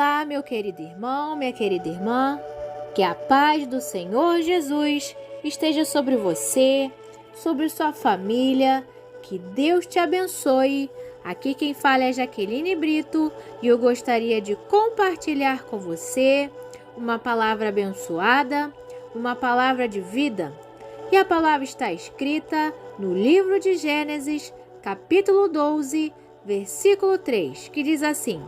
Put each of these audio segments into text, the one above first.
Olá, meu querido irmão, minha querida irmã, que a paz do Senhor Jesus esteja sobre você, sobre sua família, que Deus te abençoe. Aqui quem fala é Jaqueline Brito e eu gostaria de compartilhar com você uma palavra abençoada, uma palavra de vida. E a palavra está escrita no livro de Gênesis, capítulo 12, versículo 3, que diz assim: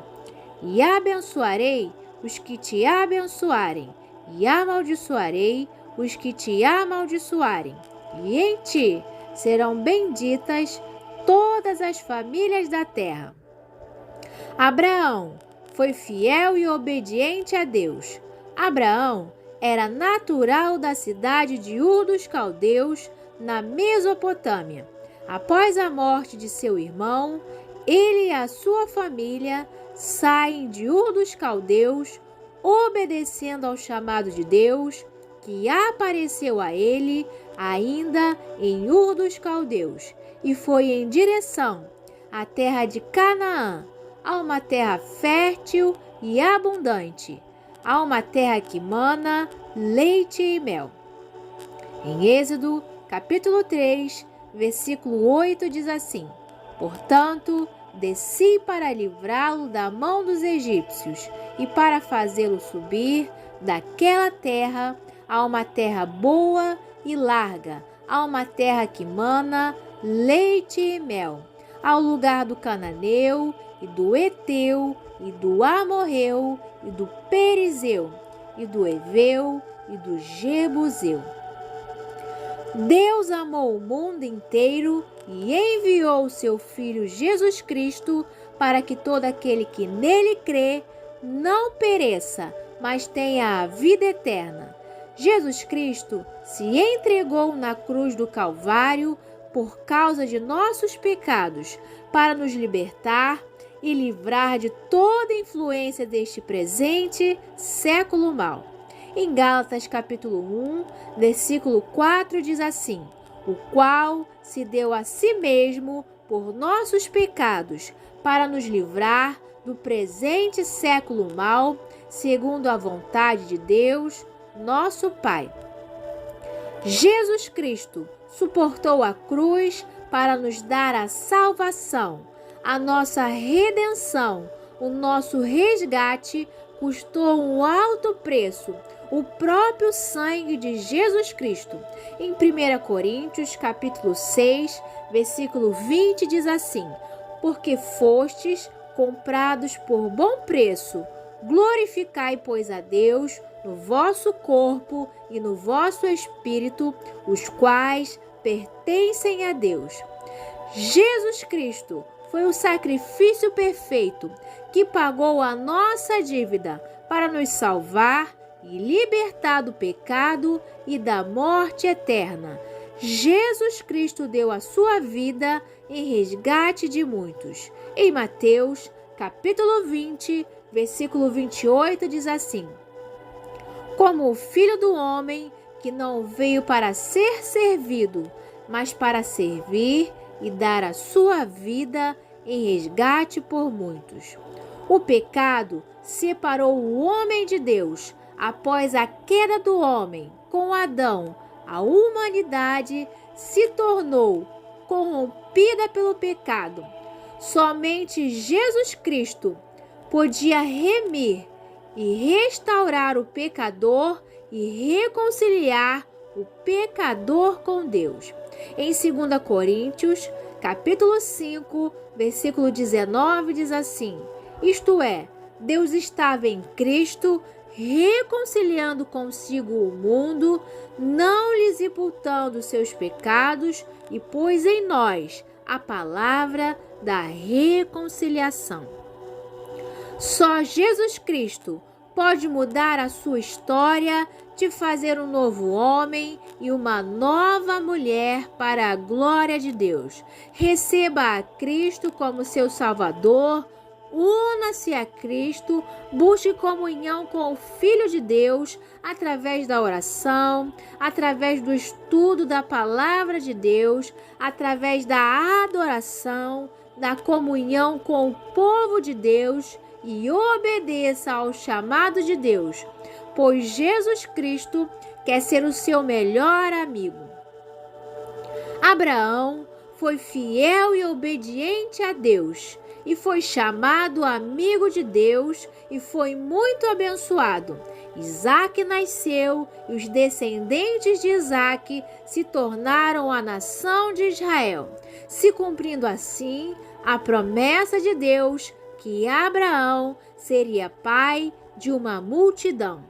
E abençoarei os que te abençoarem, e amaldiçoarei os que te amaldiçoarem. E em ti serão benditas todas as famílias da terra. Abraão foi fiel e obediente a Deus. Abraão era natural da cidade de Ur dos Caldeus, na Mesopotâmia. Após a morte de seu irmão, ele e a sua família saem de Ur dos Caldeus, obedecendo ao chamado de Deus, que apareceu a ele ainda em Ur dos Caldeus, e foi em direção à terra de Canaã, a uma terra fértil e abundante, a uma terra que mana leite e mel. Em Êxodo, capítulo 3, versículo 8 diz assim: Portanto, desci para livrá-lo da mão dos egípcios e para fazê-lo subir daquela terra a uma terra boa e larga, a uma terra que mana leite e mel, ao lugar do cananeu e do Eteu e do Amorreu e do Perizeu e do Eveu e do Jebuseu. Deus amou o mundo inteiro e enviou o seu Filho Jesus Cristo para que todo aquele que nele crê não pereça, mas tenha a vida eterna. Jesus Cristo se entregou na cruz do Calvário por causa de nossos pecados, para nos libertar e livrar de toda influência deste presente século mau. Em Gálatas capítulo 1, versículo 4 diz assim: O qual se deu a si mesmo por nossos pecados, para nos livrar do presente século mau, segundo a vontade de Deus, nosso Pai. Jesus Cristo suportou a cruz para nos dar a salvação, a nossa redenção, o nosso resgate custou um alto preço, o próprio sangue de Jesus Cristo. Em 1 Coríntios, capítulo 6, versículo 20, diz assim: Porque fostes comprados por bom preço, glorificai, pois, a Deus no vosso corpo e no vosso espírito, os quais pertencem a Deus. Jesus Cristo foi o sacrifício perfeito que pagou a nossa dívida para nos salvar e libertar do pecado e da morte eterna. Jesus Cristo deu a sua vida em resgate de muitos. Em Mateus, capítulo 20, versículo 28, diz assim: Como o Filho do Homem, que não veio para ser servido, mas para servir e dar a sua vida em resgate por muitos. O pecado separou o homem de Deus. Após a queda do homem com Adão, a humanidade se tornou corrompida pelo pecado. Somente Jesus Cristo podia remir e restaurar o pecador e reconciliar o pecador com Deus. Em 2 Coríntios, capítulo 5, versículo 19, diz assim: Isto é, Deus estava em Cristo, reconciliando consigo o mundo, não lhes imputando seus pecados, e pôs em nós a palavra da reconciliação. Só Jesus Cristo pode mudar a sua história, te fazer um novo homem e uma nova mulher para a glória de Deus. Receba a Cristo como seu Salvador, una-se a Cristo, busque comunhão com o Filho de Deus através da oração, através do estudo da palavra de Deus, através da adoração, da comunhão com o povo de Deus e obedeça ao chamado de Deus, pois Jesus Cristo quer ser o seu melhor amigo. Abraão foi fiel e obediente a Deus e foi chamado amigo de Deus e foi muito abençoado. Isaque nasceu e os descendentes de Isaque se tornaram a nação de Israel, se cumprindo assim a promessa de Deus que Abraão seria pai de uma multidão.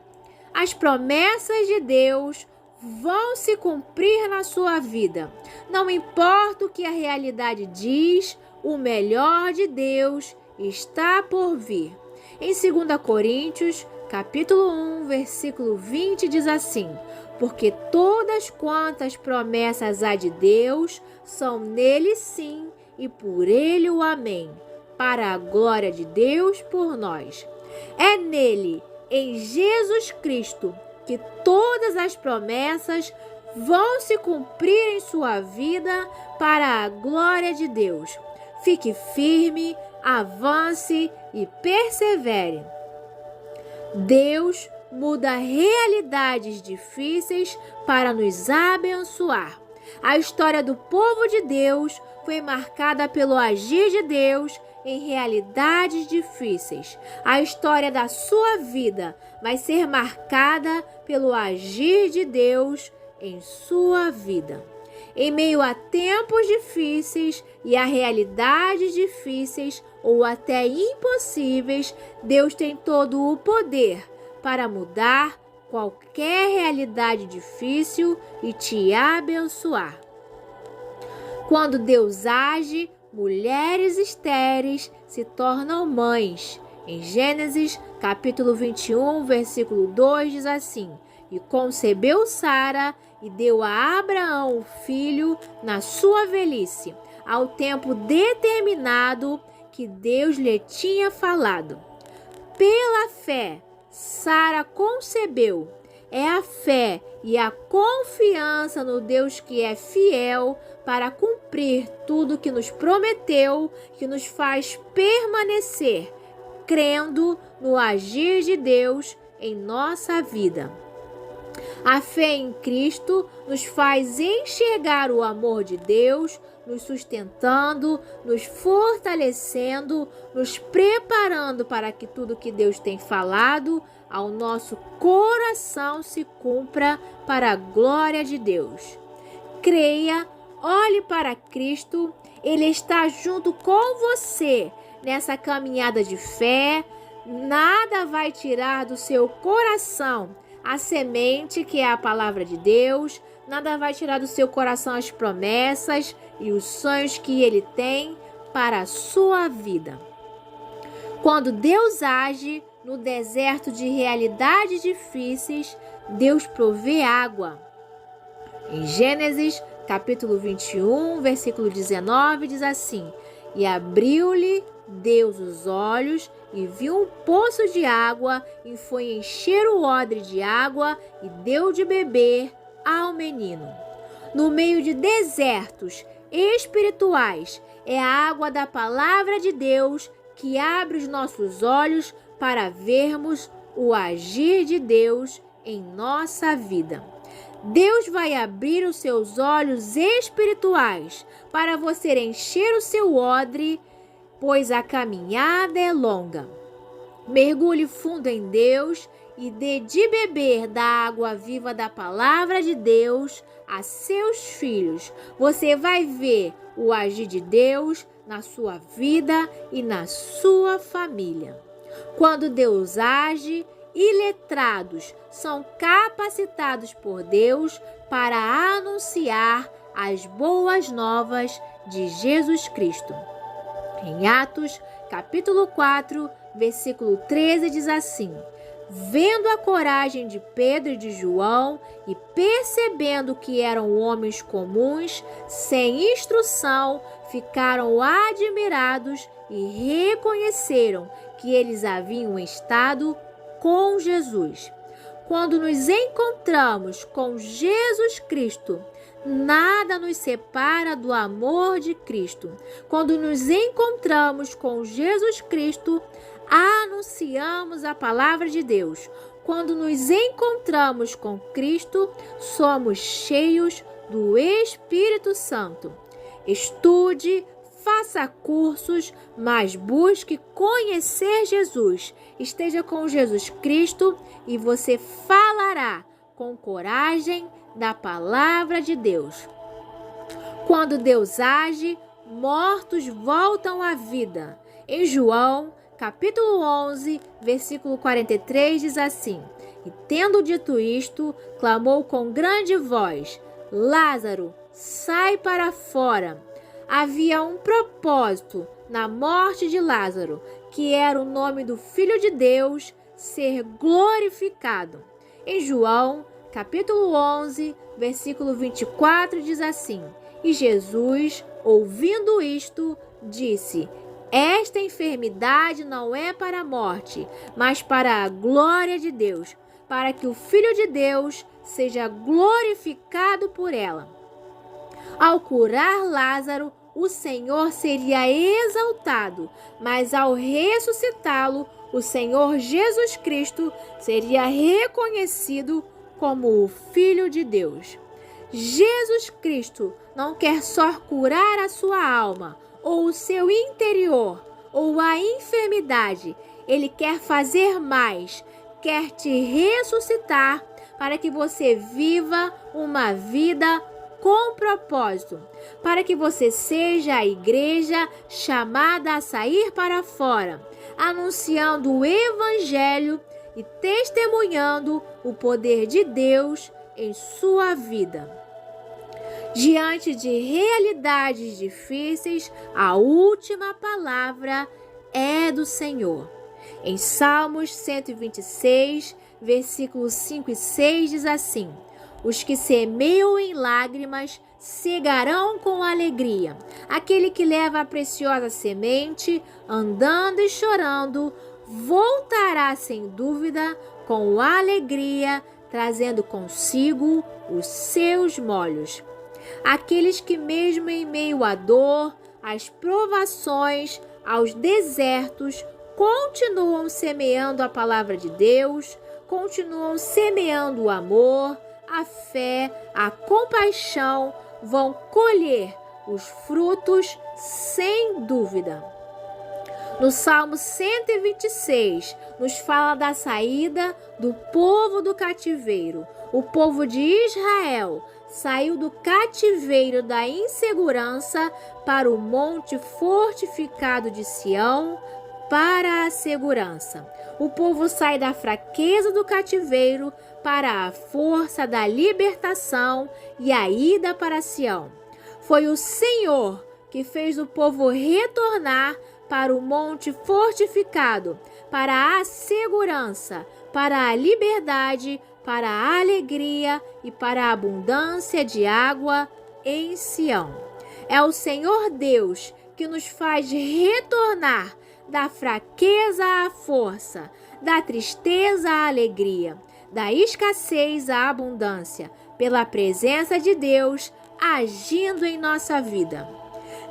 As promessas de Deus vão se cumprir na sua vida. Não importa o que a realidade diz, o melhor de Deus está por vir. Em 2 Coríntios, capítulo 1, versículo 20, diz assim: porque todas quantas promessas há de Deus são nele sim e por ele o amém, para a glória de Deus por nós. É nele, em Jesus Cristo, que todas as promessas vão se cumprir em sua vida para a glória de Deus. Fique firme, avance e persevere. Deus muda realidades difíceis para nos abençoar. A história do povo de Deus foi marcada pelo agir de Deus em realidades difíceis. A história da sua vida vai ser marcada pelo agir de Deus em sua vida. Em meio a tempos difíceis e a realidades difíceis ou até impossíveis, Deus tem todo o poder para mudar qualquer realidade difícil e te abençoar. Quando Deus age, mulheres estéreis se tornam mães. Em Gênesis, capítulo 21, versículo 2, diz assim: e concebeu Sara e deu a Abraão o filho na sua velhice, ao tempo determinado que Deus lhe tinha falado. Pela fé, Sara concebeu. É a fé e a confiança no Deus que é fiel para cumprir tudo que nos prometeu, que nos faz permanecer, crendo no agir de Deus em nossa vida. A fé em Cristo nos faz enxergar o amor de Deus, nos sustentando, nos fortalecendo, nos preparando para que tudo que Deus tem falado ao nosso coração se cumpra para a glória de Deus. Creia, olhe para Cristo, Ele está junto com você nessa caminhada de fé. Nada vai tirar do seu coração a semente que é a palavra de Deus, nada vai tirar do seu coração as promessas e os sonhos que Ele tem para a sua vida. Quando Deus age no deserto de realidades difíceis, Deus provê água. Em Gênesis, capítulo 21, versículo 19, diz assim: e abriu-lhe Deus os olhos e viu um poço de água e foi encher o odre de água e deu de beber ao menino. No meio de desertos espirituais, é a água da palavra de Deus que abre os nossos olhos para vermos o agir de Deus em nossa vida. Deus vai abrir os seus olhos espirituais para você encher o seu odre, pois a caminhada é longa. Mergulhe fundo em Deus e dê de beber da água viva da palavra de Deus a seus filhos. Você vai ver o agir de Deus na sua vida e na sua família. Quando Deus age, iletrados são capacitados por Deus para anunciar as boas novas de Jesus Cristo. Em Atos, capítulo 4, versículo 13, diz assim: vendo a coragem de Pedro e de João e percebendo que eram homens comuns, sem instrução, ficaram admirados e reconheceram que eles haviam estado com Jesus. Quando nos encontramos com Jesus Cristo, nada nos separa do amor de Cristo. Quando nos encontramos com Jesus Cristo, anunciamos a palavra de Deus. Quando nos encontramos com Cristo, somos cheios do Espírito Santo. Estude, faça cursos, mas busque conhecer Jesus. Esteja com Jesus Cristo e você falará com coragem da palavra de Deus. Quando Deus age, mortos voltam à vida. Em João, capítulo 11, versículo 43, diz assim: E tendo dito isto, clamou com grande voz: Lázaro, sai para fora. Havia um propósito na morte de Lázaro, que era o nome do Filho de Deus ser glorificado. Em João, capítulo 11, versículo 24, diz assim: E Jesus, ouvindo isto, disse: Esta enfermidade não é para a morte, mas para a glória de Deus, para que o Filho de Deus seja glorificado por ela. Ao curar Lázaro, o Senhor seria exaltado, mas ao ressuscitá-lo, o Senhor Jesus Cristo seria reconhecido como o Filho de Deus. Jesus Cristo não quer só curar a sua alma, ou o seu interior, ou a enfermidade. Ele quer fazer mais, quer te ressuscitar para que você viva uma vida com propósito, para que você seja a igreja chamada a sair para fora, anunciando o Evangelho e testemunhando o poder de Deus em sua vida. Diante de realidades difíceis, a última palavra é do Senhor. Em Salmos 126, versículos 5 e 6 diz assim: Os que semeiam em lágrimas cegarão com alegria. Aquele que leva a preciosa semente, andando e chorando, voltará sem dúvida com alegria, trazendo consigo os seus molhos. Aqueles que mesmo em meio à dor, às provações, aos desertos, continuam semeando a palavra de Deus, continuam semeando o amor, a fé, a compaixão, vão colher os frutos sem dúvida. No Salmo 126, nos fala da saída do povo do cativeiro. O povo de Israel saiu do cativeiro da insegurança para o monte fortificado de Sião, para a segurança. O povo sai da fraqueza do cativeiro para a força da libertação e a ida para Sião. Foi o Senhor que fez o povo retornar para o monte fortificado, para a segurança, para a liberdade, para a alegria e para a abundância de água em Sião. É o Senhor Deus que nos faz retornar da fraqueza à força, da tristeza à alegria, da escassez à abundância, pela presença de Deus agindo em nossa vida.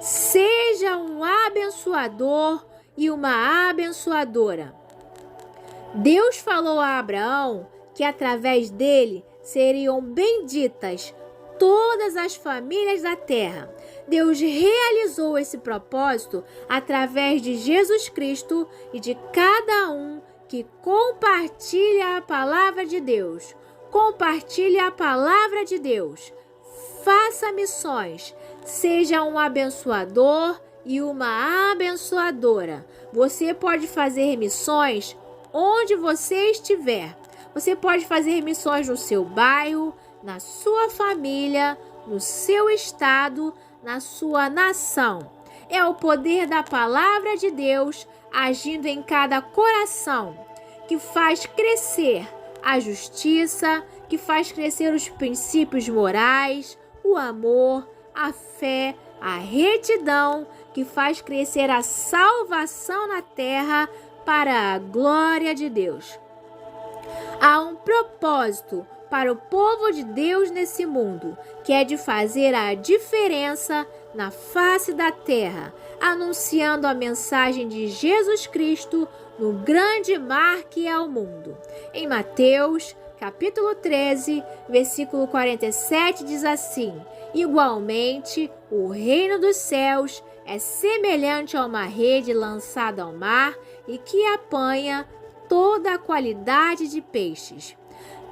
Seja um abençoador e uma abençoadora. Deus falou a Abraão que através dele seriam benditas todas as famílias da terra. Deus realizou esse propósito através de Jesus Cristo e de cada um que compartilha a palavra de Deus. Compartilhe a palavra de Deus. Faça missões. Seja um abençoador e uma abençoadora. Você pode fazer missões onde você estiver. Você pode fazer missões no seu bairro, na sua família, no seu estado, na sua nação. É o poder da palavra de Deus agindo em cada coração, que faz crescer a justiça, que faz crescer os princípios morais, o amor, a fé, a retidão, que faz crescer a salvação na terra para a glória de Deus. Há um propósito para o povo de Deus nesse mundo, que é de fazer a diferença na face da terra, anunciando a mensagem de Jesus Cristo no grande mar que é o mundo. Em Mateus, capítulo 13, versículo 47, diz assim: igualmente, o reino dos céus é semelhante a uma rede lançada ao mar e que apanha toda a qualidade de peixes.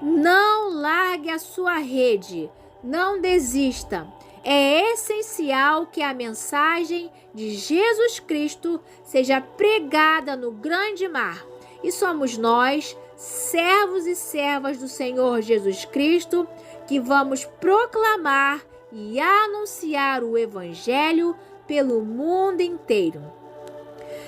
Não largue a sua rede, não desista. É essencial que a mensagem de Jesus Cristo seja pregada no grande mar. E somos nós, servos e servas do Senhor Jesus Cristo, que vamos proclamar e anunciar o Evangelho pelo mundo inteiro.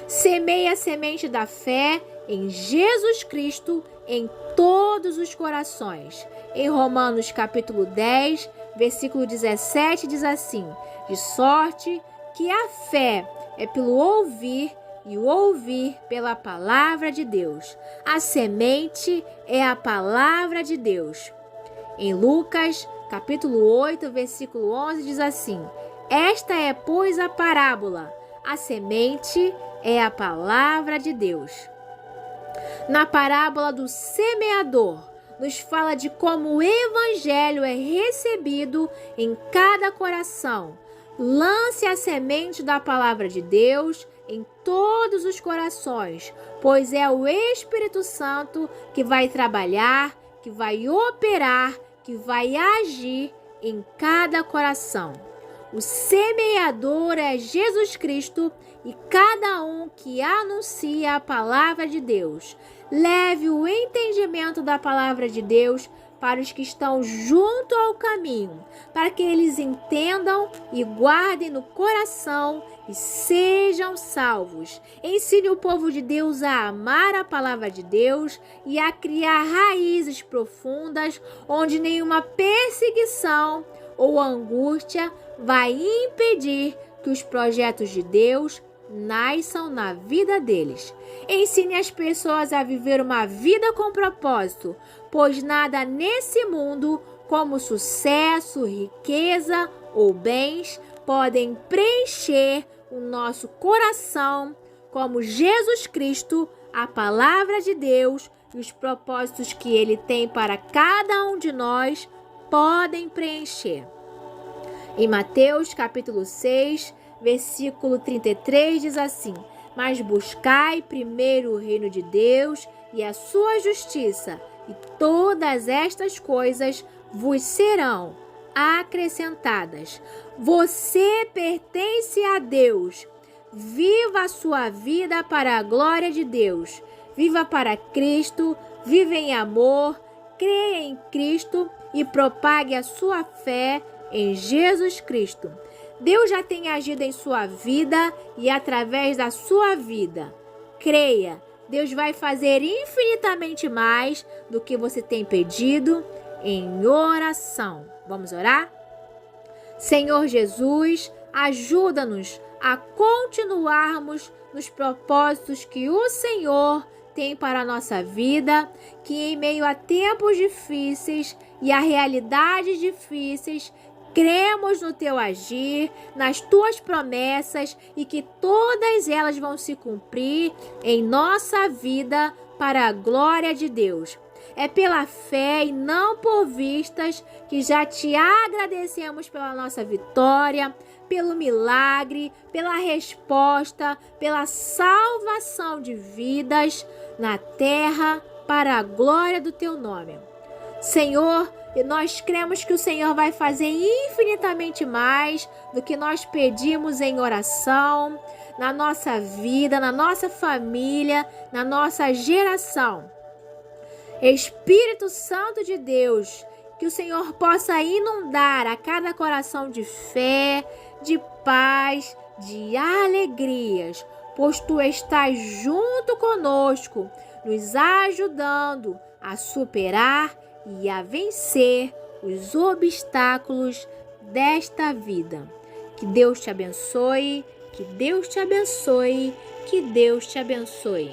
Semeie a semente da fé em Jesus Cristo em todos os corações. Em Romanos capítulo 10, versículo 17, diz assim: de sorte que a fé é pelo ouvir e o ouvir pela palavra de Deus. A semente é a palavra de Deus. Em Lucas capítulo 8, versículo 11, diz assim: esta é, pois, a parábola. A semente é a palavra de Deus. Na parábola do semeador, nos fala de como o evangelho é recebido em cada coração. Lance a semente da palavra de Deus em todos os corações, pois é o Espírito Santo que vai trabalhar, que vai operar, que vai agir em cada coração. O semeador é Jesus Cristo e cada um que anuncia a palavra de Deus. Leve o entendimento da palavra de Deus para os que estão junto ao caminho, para que eles entendam e guardem no coração e sejam salvos. Ensine o povo de Deus a amar a palavra de Deus e a criar raízes profundas, onde nenhuma perseguição ou angústia vai impedir que os projetos de Deus nasçam na vida deles. Ensine as pessoas a viver uma vida com propósito, pois nada nesse mundo, como sucesso, riqueza ou bens, podem preencher o nosso coração como Jesus Cristo, a palavra de Deus e os propósitos que Ele tem para cada um de nós podem preencher. Em Mateus capítulo 6, versículo 33 diz assim: mas buscai primeiro o reino de Deus e a sua justiça, e todas estas coisas vos serão acrescentadas. Você pertence a Deus. Viva a sua vida para a glória de Deus. Viva para Cristo, viva em amor, creia em Cristo e propague a sua fé em Jesus Cristo. Deus já tem agido em sua vida e através da sua vida. Creia, Deus vai fazer infinitamente mais do que você tem pedido em oração. Vamos orar? Senhor Jesus, ajuda-nos a continuarmos nos propósitos que o Senhor tem para a nossa vida, que em meio a tempos difíceis e a realidades difíceis, cremos no teu agir, nas tuas promessas e que todas elas vão se cumprir em nossa vida para a glória de Deus. É pela fé e não por vistas que já te agradecemos pela nossa vitória, pelo milagre, pela resposta, pela salvação de vidas na terra para a glória do teu nome. Senhor, nós cremos que o Senhor vai fazer infinitamente mais do que nós pedimos em oração, na nossa vida, na nossa família, na nossa geração. Espírito Santo de Deus, que o Senhor possa inundar a cada coração de fé, de paz, de alegrias, pois Tu estás junto conosco, nos ajudando a superar e a vencer os obstáculos desta vida. Que Deus te abençoe, que Deus te abençoe, que Deus te abençoe.